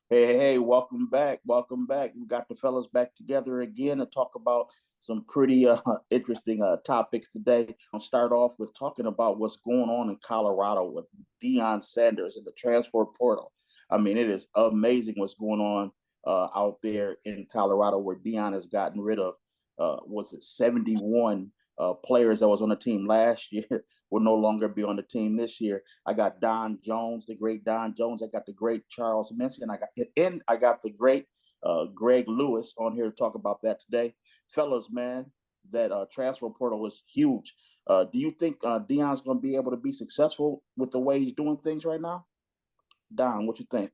Hey, welcome back. Welcome back. We got the fellas back together again to talk about some pretty interesting topics today. I'll start off with talking about what's going on in Colorado with Deion Sanders and the transfer portal. I mean, it is amazing what's going on out there in Colorado where Deion has gotten rid of, was it 71 players that was on the team last year will no longer be on the team this year. I got Don Jones, the great Don Jones. I got the great Charles Minsky, and I got the great Greg Lewis on here to talk about that today, fellas. Man, that transfer portal is huge. Do you think Deion's going to be able to be successful with the way he's doing things right now? Don, what you think?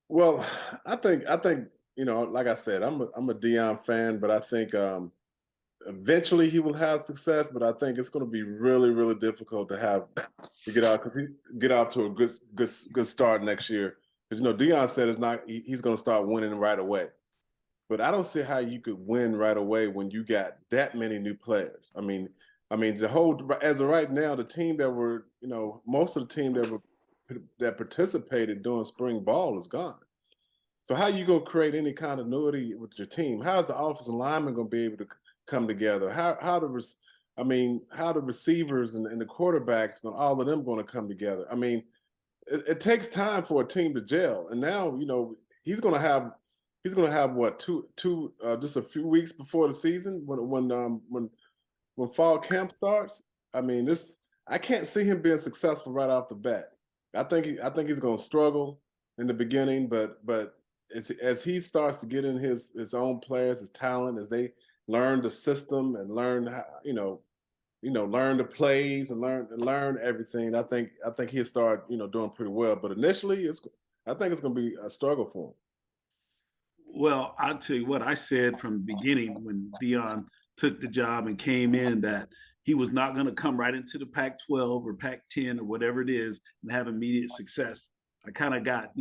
Well, I think like I said, I'm a Deion fan, but I think eventually he will have success. But I think it's going to be really, really difficult to get off to a good start next year. Because Deion said he's going to start winning right away. But I don't see how you could win right away when you got that many new players. I mean, as of right now, the team that were most of the team that participated during spring ball is gone. So how you gonna create any continuity with your team? How is the offensive lineman gonna be able to come together? How the receivers and the quarterbacks and all of them going to come together? I mean, it takes time for a team to gel. And now he's gonna have what two just a few weeks before the season when fall camp starts. I mean, I can't see him being successful right off the bat. I think he's going to struggle in the beginning, but as he starts to get in his own players, his talent, as they learn the system and learn how, learn the plays and learn everything, I think he'll start doing pretty well. But initially, I think it's going to be a struggle for him. Well, I'll tell you what I said from the beginning when Dion took the job and came in, that he was not going to come right into the Pac-12 or Pac-10 or whatever it is and have immediate success. I kind of got,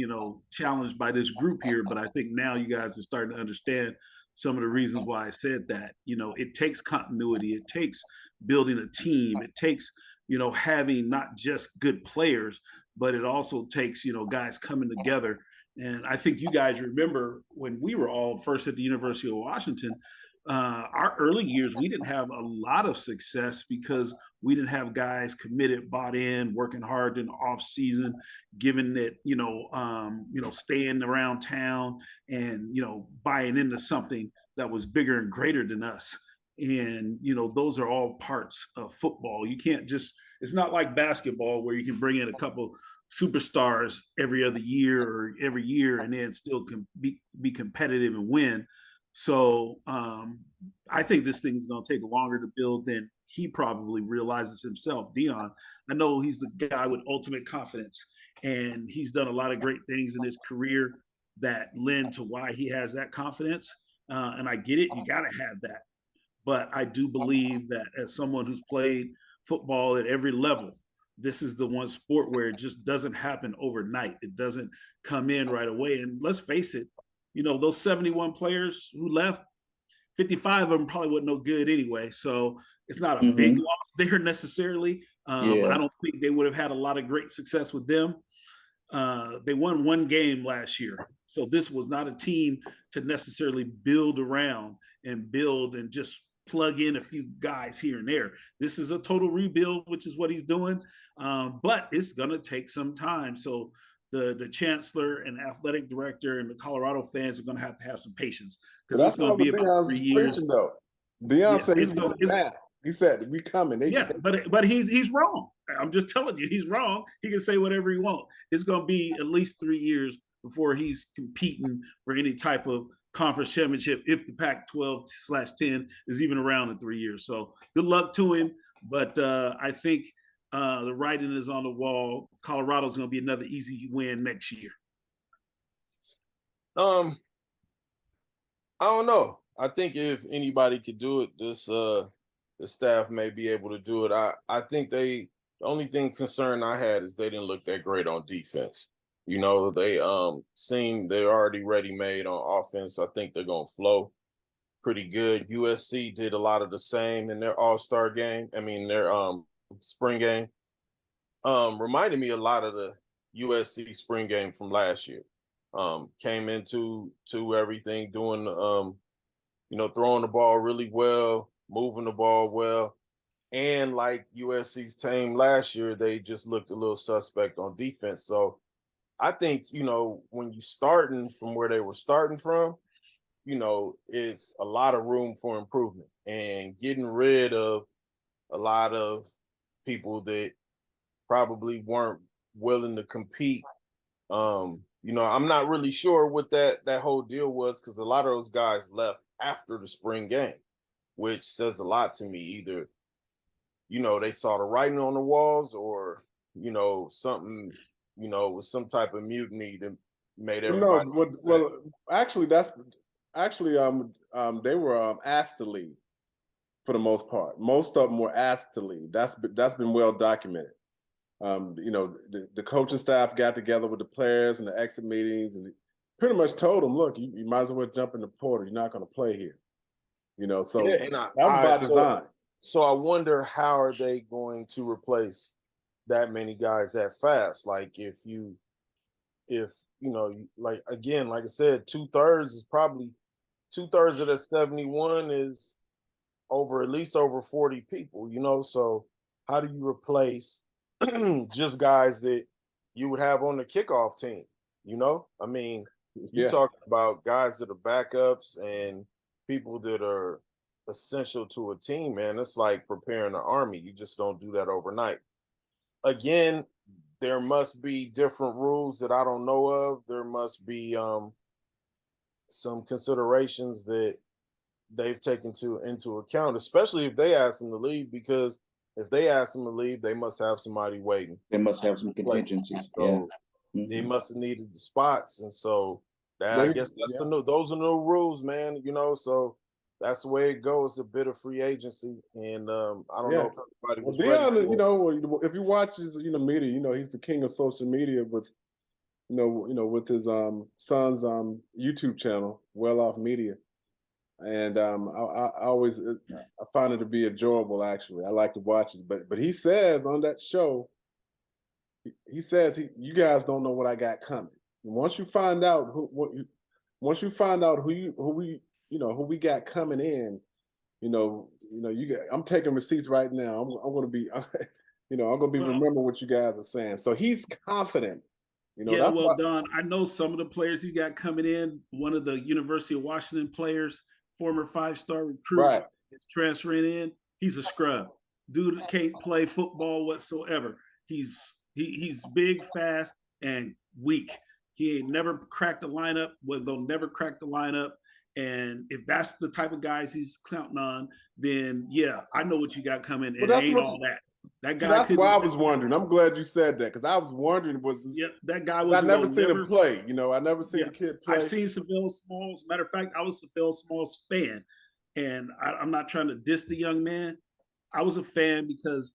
challenged by this group here, but I think now you guys are starting to understand some of the reasons why I said that. It takes continuity. It takes building a team. It takes, having not just good players, but it also takes, guys coming together. And I think you guys remember when we were all first at the University of Washington, our early years, we didn't have a lot of success because we didn't have guys committed, bought in, working hard in the off season, giving it, staying around town and, buying into something that was bigger and greater than us. And, those are all parts of football. You can't it's not like basketball where you can bring in a couple superstars every other year or every year and then still can be competitive and win. So I think this thing is going to take longer to build than he probably realizes himself. Deion, I know he's the guy with ultimate confidence, and he's done a lot of great things in his career that lend to why he has that confidence. And I get it. You got to have that. But I do believe that as someone who's played football at every level, this is the one sport where it just doesn't happen overnight. It doesn't come in right away. And let's face it, those 71 players who left, 55 of them probably wasn't no good anyway. So it's not a big loss there necessarily. I don't think they would have had a lot of great success with them. They won one game last year. So this was not a team to necessarily build around and build and just plug in a few guys here and there. This is a total rebuild, which is what he's doing. But it's going to take some time. So the chancellor and athletic director and the Colorado fans are going to have some patience because it's going to be about 3 years. Though. Deion said he's going to now. He said we coming. But he's wrong. I'm just telling you, he's wrong. He can say whatever he wants. It's going to be at least 3 years before he's competing for any type of conference championship if the Pac-12/10 is even around in 3 years. So good luck to him. But I think the writing is on the wall. Colorado's going to be another easy win next year. I don't know. I think if anybody could do it, the staff may be able to do it. I think the only thing concern I had is they didn't look that great on defense. You know, they seem they're already ready made on offense. I think they're gonna flow pretty good. USC did a lot of the same in their all-star game. I mean their spring game. Reminded me a lot of the USC spring game from last year. Came into everything doing throwing the ball really well, moving the ball well. And like USC's team last year, they just looked a little suspect on defense. So I think, when you starting from where they were starting from, it's a lot of room for improvement and getting rid of a lot of people that probably weren't willing to compete. I'm not really sure what that whole deal was because a lot of those guys left after the spring game, which says a lot to me. Either, they saw the writing on the walls or, something, was some type of mutiny that made everybody. Actually, they were asked to leave for the most part. Most of them were asked to leave. That's been well documented. The coaching staff got together with the players and the exit meetings and pretty much told them, look, you might as well jump in the portal. You're not going to play here. So Yeah, and that was by design. So I wonder how are they going to replace that many guys that fast? Like like I said, 2/3 of the 71 is at least over 40 people, so how do you replace just guys that you would have on the kickoff team? I mean, you talk about guys that are backups and people that are essential to a team, man. It's like preparing an army. You just don't do that overnight. Again, there must be different rules that I don't know of. There must be some considerations that they've taken into account, especially if they ask them to leave, because if they ask them to leave, they must have somebody waiting. They must have some contingencies. So Yeah. they must have needed the spots. And so I guess those are new rules, man, so that's the way it goes, a bit of free agency. And I don't know if everybody was ready. If you watch his, media, he's the king of social media with, with his son's YouTube channel, Well Off Media. And I always I find it to be enjoyable. Actually, I like to watch it. But he says on that show, he says you guys don't know what I got coming. Once you find out who we got coming in, I'm taking receipts right now. I'm going to be, I'm going to be remember what you guys are saying. So he's confident. Don, I know some of the players he got coming in. One of the University of Washington players, former 5-star recruit, is transferring in. He's a scrub. Dude can't play football whatsoever. He's big, fast, and weak. He ain't never cracked a lineup. They'll never crack the lineup. And if that's the type of guys he's counting on, then yeah, I know what you got coming. And it ain't all that. That guy. That's why I was wondering. I'm glad you said that because I was wondering that guy was. I never seen him play. I never seen the kid play. I've seen Saville Smalls. Matter of fact, I was a Saville Smalls fan, and I'm not trying to diss the young man. I was a fan because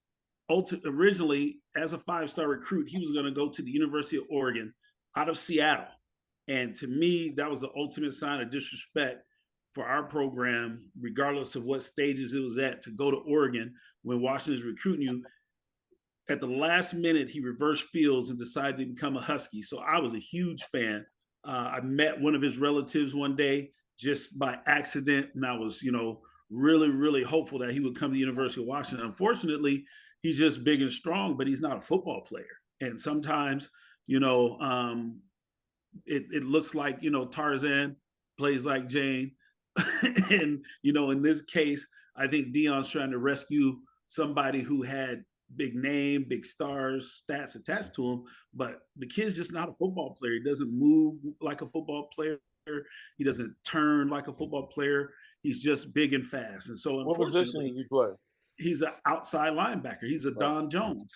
originally, as a 5-star recruit, he was going to go to the University of Oregon out of Seattle. And to me, that was the ultimate sign of disrespect for our program, regardless of what stages it was at, to go to Oregon when Washington's recruiting you. At the last minute, he reversed fields and decided to become a Husky. So I was a huge fan. I met one of his relatives one day just by accident, and I was, really, really hopeful that he would come to the University of Washington. Unfortunately, he's just big and strong, but he's not a football player. And sometimes, it looks like, Tarzan plays like Jane. And, in this case, I think Deion's trying to rescue somebody who had big name, big stars, stats attached to him, but the kid's just not a football player. He doesn't move like a football player. He doesn't turn like a football player. He's just big and fast. And so, what position do you play? He's an outside linebacker. He's a Don Jones.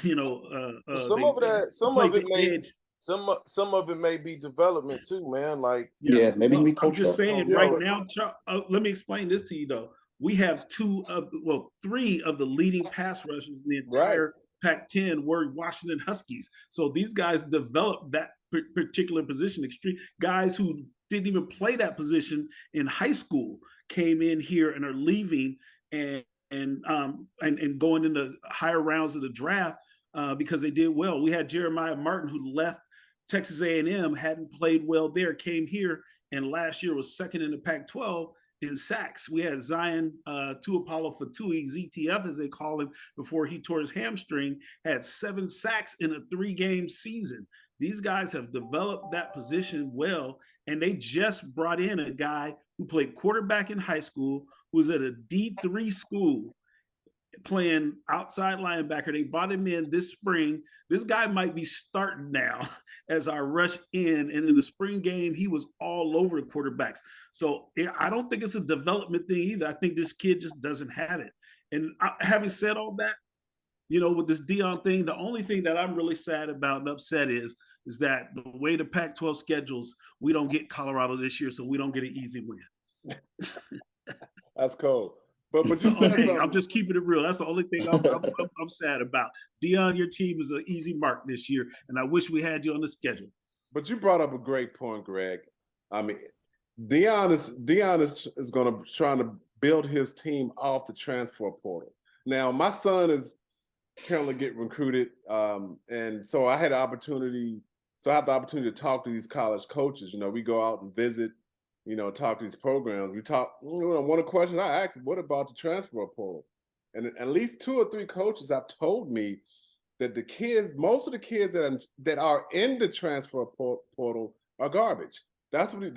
Some of it some of it may be development too, man. Like, Yeah, maybe we I'm coach just up. saying Yeah, right but- now, let me explain this to you though. We have three of the leading pass rushers in the entire Pac-10 were Washington Huskies. So these guys developed that particular position. Extreme guys who didn't even play that position in high school came in here and are leaving and going into higher rounds of the draft because they did well. We had Jeremiah Martin who left Texas A&M, hadn't played well there, came here, and last year was second in the Pac-12 in sacks. We had Zion Tuapolo Fatui, ZTF as they call him, before he tore his hamstring, had 7 sacks in a 3-game season. These guys have developed that position well, and they just brought in a guy who played quarterback in high school, who was at a D3 school, playing outside linebacker. They brought him in this spring. This guy might be starting now as our rush in. And in the spring game, he was all over the quarterbacks. So I don't think it's a development thing either. I think this kid just doesn't have it. And having said all that, with this Deion thing, the only thing that I'm really sad about and upset is that the way the Pac-12 schedules, we don't get Colorado this year, so we don't get an easy win. That's cold. But you said okay, I'm just keeping it real. That's the only thing I'm sad about. Deion, your team is an easy mark this year, and I wish we had you on the schedule. But you brought up a great point, Greg. I mean, Deion is going to trying to build his team off the transfer portal. Now, my son is currently getting recruited, and so I had the opportunity. So I have the opportunity to talk to these college coaches. We go out and visit. Talk to these programs. We talk. One question I asked, what about the transfer portal? And at least 2 or 3 coaches have told me that most of the kids that are in the transfer portal are garbage. That's what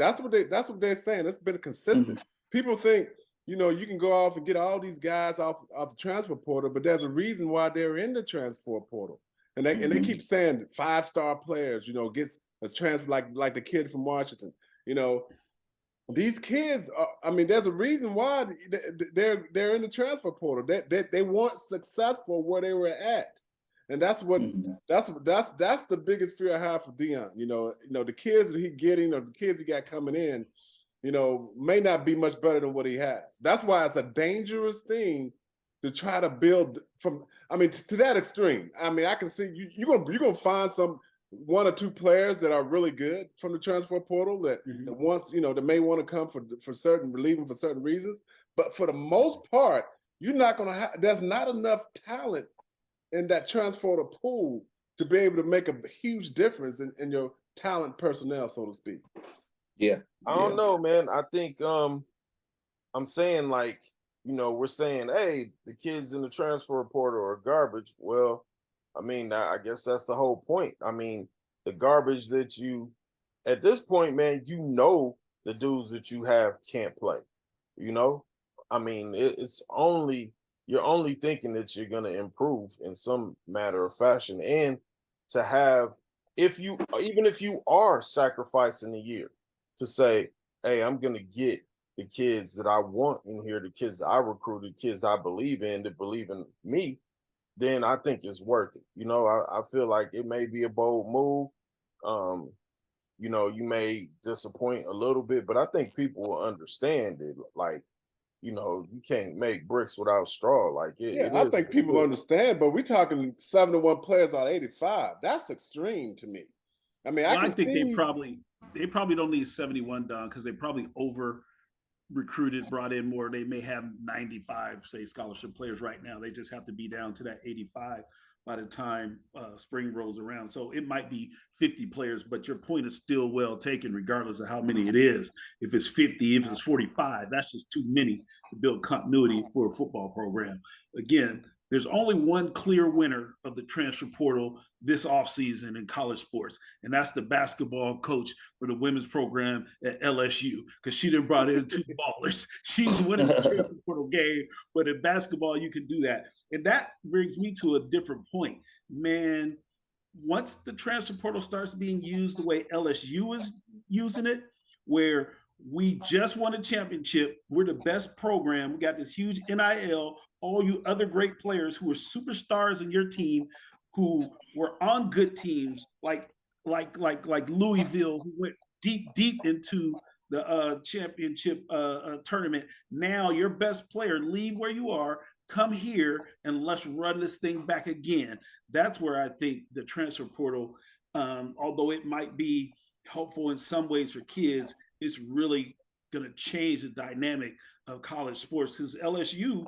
they're saying. That's been consistent. Mm-hmm. People think, you can go off and get all these guys off the transfer portal, but there's a reason why they're in the transfer portal. And they keep saying 5-star players, gets a transfer like the kid from Washington. These kids are, there's a reason why they're in the transfer portal. They weren't successful where they were at. And that's what that's the biggest fear I have for Deion. The kids that he's getting or the kids he got coming in, may not be much better than what he has. That's why it's a dangerous thing to try to build to that extreme. I can see you're gonna find 1 or 2 players that are really good from the transfer portal that wants, that may want to come for certain, leaving for certain reasons. But for the most part, you're not going to there's not enough talent in that transfer pool to be able to make a huge difference in your talent personnel, so to speak. Yeah. I don't know, man. I think I'm saying we're saying, hey, the kids in the transfer portal are garbage. Well, I guess that's the whole point. The garbage that at this point, man, the dudes that you have can't play. It's only, you're only thinking that you're going to improve in some matter of fashion. And to have, even if you are sacrificing a year to say, hey, I'm going to get the kids that I want in here, the kids I recruited, kids I believe in, that believe in me, then I think it's worth it. I feel like it may be a bold move. You may disappoint a little bit, but I think people will understand it. You can't make bricks without straw. I think people understand, but we're talking 71 players out of 85. That's extreme to me. I think they probably don't need 71 done because they probably over recruited, brought in more. They may have 95, say, scholarship players right now. They just have to be down to that 85 by the time spring rolls around. So it might be 50 players, but your point is still well taken, regardless of how many it is. If it's 50, if it's 45, that's just too many to build continuity for a football program. Again, there's only one clear winner of the transfer portal this offseason in college sports, and that's the basketball coach for the women's program at LSU, because she done brought in 2 ballers. She's winning the transfer portal game, but in basketball, you can do that. And that brings me to a different point. Man, once the transfer portal starts being used the way LSU is using it, where we just won a championship, we're the best program, we got this huge NIL, all you other great players who are superstars in your team, who were on good teams, like like Louisville, who went deep into the championship tournament. Now your best player, leave where you are, come here, and let's run this thing back again. That's where I think the transfer portal, although it might be helpful in some ways for kids, it's really going to change the dynamic of college sports, because LSU,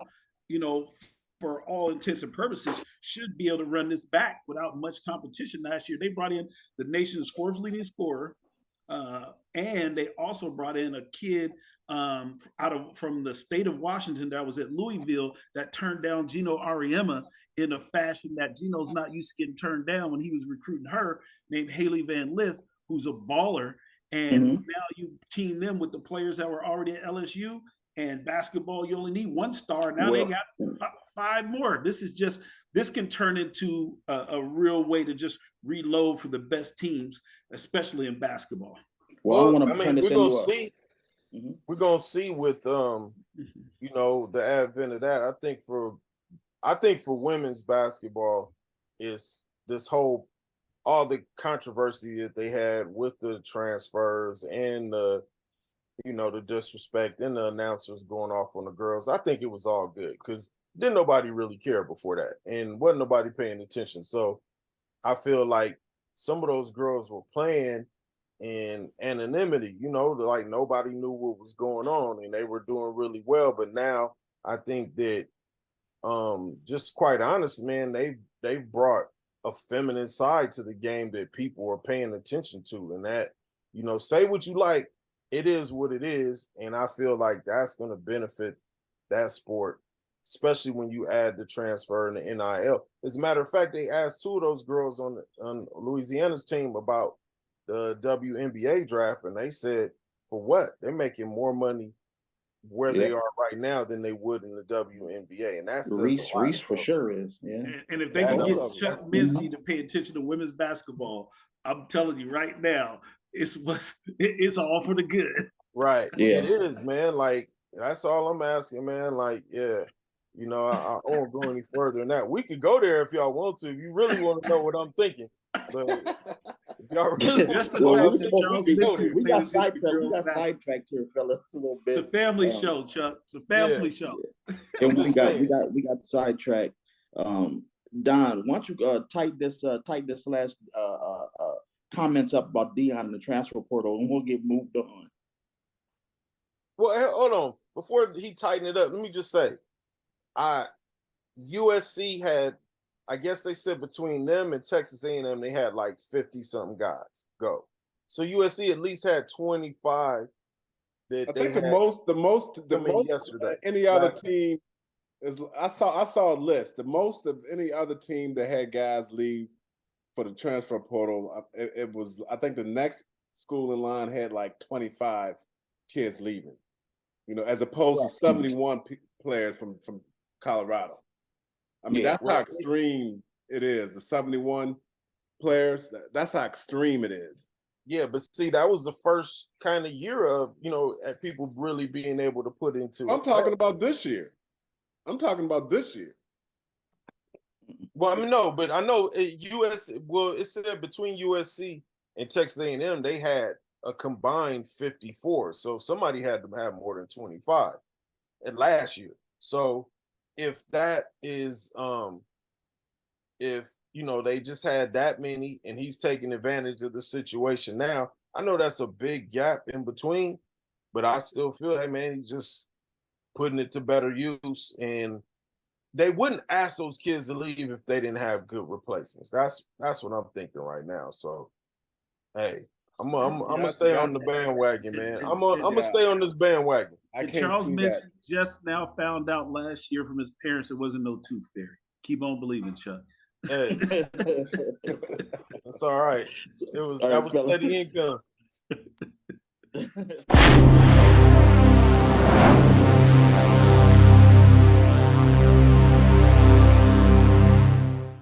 for all intents and purposes, should be able to run this back without much competition. Last year, they brought in the nation's fourth leading scorer, and they also brought in a kid from the state of Washington that was at Louisville that turned down Gino Auriemma in a fashion that Gino's not used to getting turned down when he was recruiting her, named Haley Van Lith, who's a baller. And now you team them with the players that were already at LSU. And basketball, you only need one star. Now they got 5 more. This can turn into a real way to just reload for the best teams, especially in basketball. Well, I mean, we're gonna see with the advent of that. I think for women's basketball is this whole all the controversy that they had with the transfers and the disrespect and the announcers going off on the girls. I think it was all good because didn't nobody really care before that, and wasn't nobody paying attention. So I feel like some of those girls were playing in anonymity, like nobody knew what was going on, and they were doing really well. But now I think that, just quite honest, man, they brought a feminine side to the game that people are paying attention to, and that, say what you like, it is what it is. And I feel like that's going to benefit that sport, especially when you add the transfer and the NIL. As a matter of fact, they asked 2 of those girls on Louisiana's team about the WNBA draft, and they said, for what? They're making more money where they are right now than they would in the WNBA. And that's Reese for sure is. Yeah. And if they can get Chuck Mincy to pay attention to women's basketball, I'm telling you right now, it's all for the good. Right. Yeah. It is, man. Like, that's all I'm asking, man. Like, yeah. I won't go any further than that. We could go there if y'all want to. If you really want to know what I'm thinking. But y'all really we got sidetracked here, fellas, a little bit. It's a family show, Chuck. It's a family show. And we got sidetracked. Don, why don't you tighten this last comments up about Deion and the transfer portal, and we'll get moved on. Well, hold on. Before he tighten it up, let me just say, USC had, I guess they said between them and Texas A&M, they had like 50-something guys go. So USC at least had 25. I think the most yesterday. Any other team is. I saw a list. The most of any other team that had guys leave for the transfer portal. It was. I think the next school in line had like 25 kids leaving. As opposed to 71 players from Colorado. I mean, that's how extreme it is. The 71 players, that's how extreme it is. Yeah, but see, that was the first kind of year of, at people really being able to put into I'm talking about this year. Well, I mean, no, but I know it said between USC and Texas A&M, they had a combined 54. So somebody had to have more than 25 at last year. So if that is, if they just had that many and he's taking advantage of the situation now, I know that's a big gap in between, but I still feel like, man, he's just putting it to better use. And they wouldn't ask those kids to leave if they didn't have good replacements. That's what I'm thinking right now. So, hey, I'm gonna stay on the bandwagon, man. I'm gonna stay on this bandwagon. Charles Mincy just now found out last year from his parents it wasn't no tooth fairy. Keep on believing, Chuck. Hey, that's all right. That was steady income.